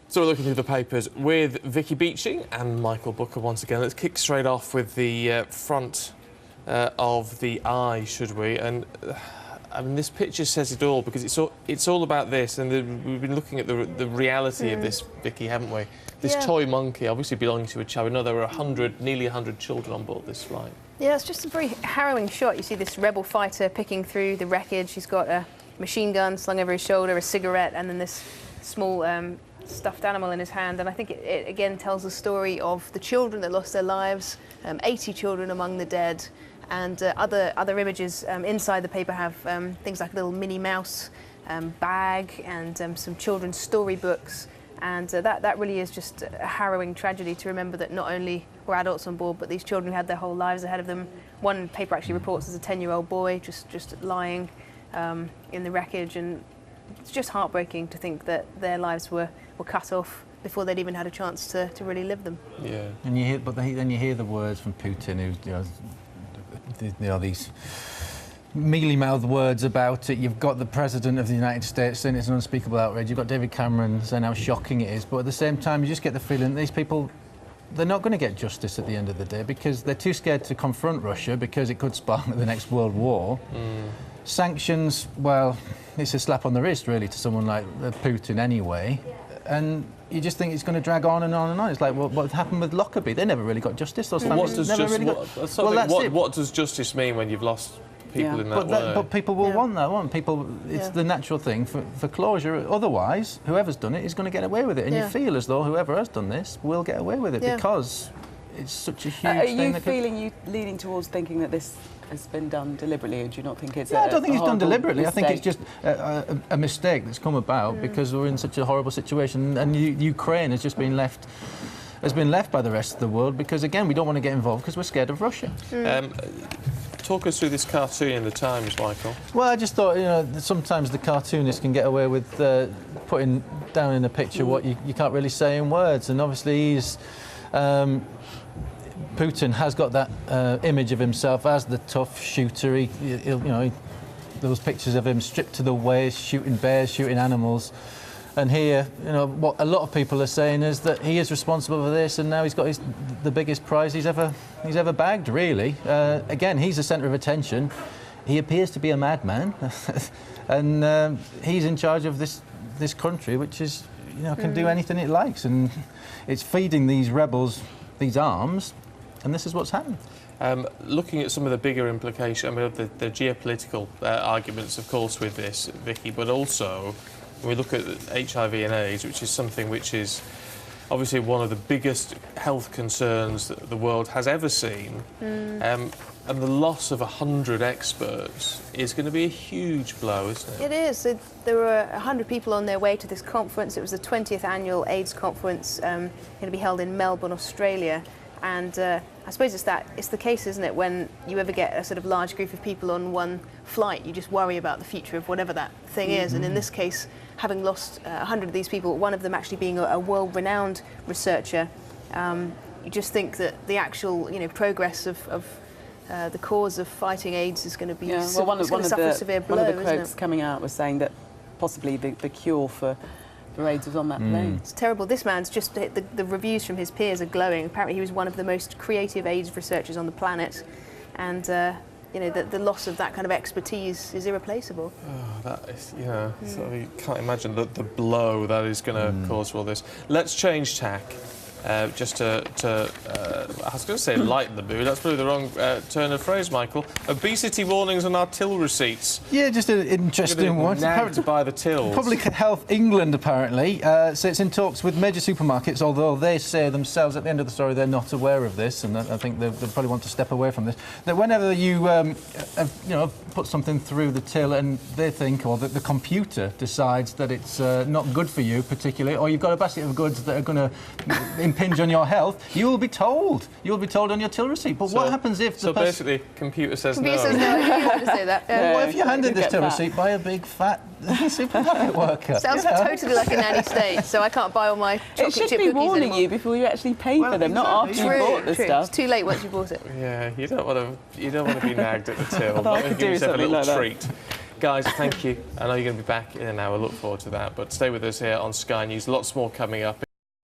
So we're looking through the papers with Vicky Beeching and Michael Booker once again. Let's kick straight off with the front of the eye, should we? And I mean, this picture says it all, because it's all about this, and we've been looking at the reality of this, Vicky, haven't we? This toy monkey, obviously belonging to a child. We know there were nearly 100 children on board this flight. Yeah, it's just a very harrowing shot. You see this rebel fighter picking through the wreckage. He's got a machine gun slung over his shoulder, a cigarette, and then this small stuffed animal in his hand. And I think it again tells the story of the children that lost their lives, 80 children among the dead. And other images inside the paper have things like a little Minnie Mouse bag and some children's storybooks. And that really is just a harrowing tragedy to remember that not only were adults on board, but these children had their whole lives ahead of them. One paper actually reports as a 10-year-old boy just lying in the wreckage, and it's just heartbreaking to think that their lives were cut off before they'd even had a chance to really live them. Yeah. And you hear, then you hear the words from Putin, who's these mealy-mouthed words about it. You've got the President of the United States saying it's an unspeakable outrage. You've got David Cameron saying how shocking it is. But at the same time, you just get the feeling that these people, they're not going to get justice at the end of the day, because they're too scared to confront Russia, because it could spark the next world war. Sanctions, well, it's a slap on the wrist, really, to someone like Putin anyway. And you just think it's going to drag on and on and on. It's like what happened with Lockerbie. They never really got justice. Those families what does justice mean when you've lost people in that way? But people will want that, won't people? It's the natural thing for closure. Otherwise, whoever's done it is going to get away with it. And you feel as though whoever has done this will get away with it, because it's such a huge thing. Are you leaning towards thinking that this has been done deliberately, or do you not think it's I don't think it's done deliberately. Mistake? I think it's just a mistake that's come about because we're in such a horrible situation, and Ukraine has just been left by the rest of the world, because again we don't want to get involved because we're scared of Russia. Talk us through this cartoon in the Times, Michael. Well, I just thought, sometimes the cartoonists can get away with putting down in a picture what you can't really say in words, and obviously Putin has got that image of himself as the tough shooter. Those pictures of him stripped to the waist, shooting bears, shooting animals. And here, what a lot of people are saying is that he is responsible for this, and now he's got the biggest prize he's ever bagged, really. Again, he's the centre of attention. He appears to be a madman, and he's in charge of this country, which is, can do anything it likes, and it's feeding these rebels these arms. And this is what's happened. Looking at some of the bigger implications, I mean, the geopolitical arguments, of course, with this, Vicky, but also when we look at HIV and AIDS, which is something which is obviously one of the biggest health concerns that the world has ever seen, and the loss of 100 experts is going to be a huge blow, isn't it? It is. There were 100 people on their way to this conference. It was the 20th annual AIDS conference, going to be held in Melbourne, Australia. And I suppose it's the case, isn't it, when you ever get a sort of large group of people on one flight, you just worry about the future of whatever that thing is. And in this case, having lost 100 of these people, one of them actually being a world-renowned researcher, you just think that the actual progress of the cause of fighting AIDS is going to be suffer a severe blow. One of the quotes coming out was saying that possibly the cure for AIDS was on that plane. It's terrible. This man's just the reviews from his peers are glowing. Apparently, he was one of the most creative AIDS researchers on the planet, and the loss of that kind of expertise is irreplaceable. Oh, that is, so you can't imagine the blow that is going to cause for all this. Let's change tack. Just to I was going to say lighten the mood. That's probably the wrong turn of phrase, Michael. Obesity warnings on our till receipts. Yeah, just an interesting one. Nagged to buy the tills. Public Health England, apparently, so it's in talks with major supermarkets, although they say themselves at the end of the story they're not aware of this, and I think they probably want to step away from this. That whenever you put something through the till and they think, or the computer decides that it's not good for you particularly, or you've got a basket of goods that are going to impinge on your health, you will be told. You will be told on your till receipt. But what happens if So basically, computer says no. Computer says no. You have to say that. What if you handed this till receipt by a big fat supermarket worker? Sounds totally like a nanny state. So I can't buy all my chocolate chip cookies anymore. It should be warning anymore. you before you actually pay for them, not after you bought the stuff. It's too late once you bought it. Yeah, you don't want to be nagged at the till. I could do Give yourself a something little like that. treat. Guys, thank you. I know you're going to be back in an hour. Look forward to that. But stay with us here on Sky News. Lots more coming up.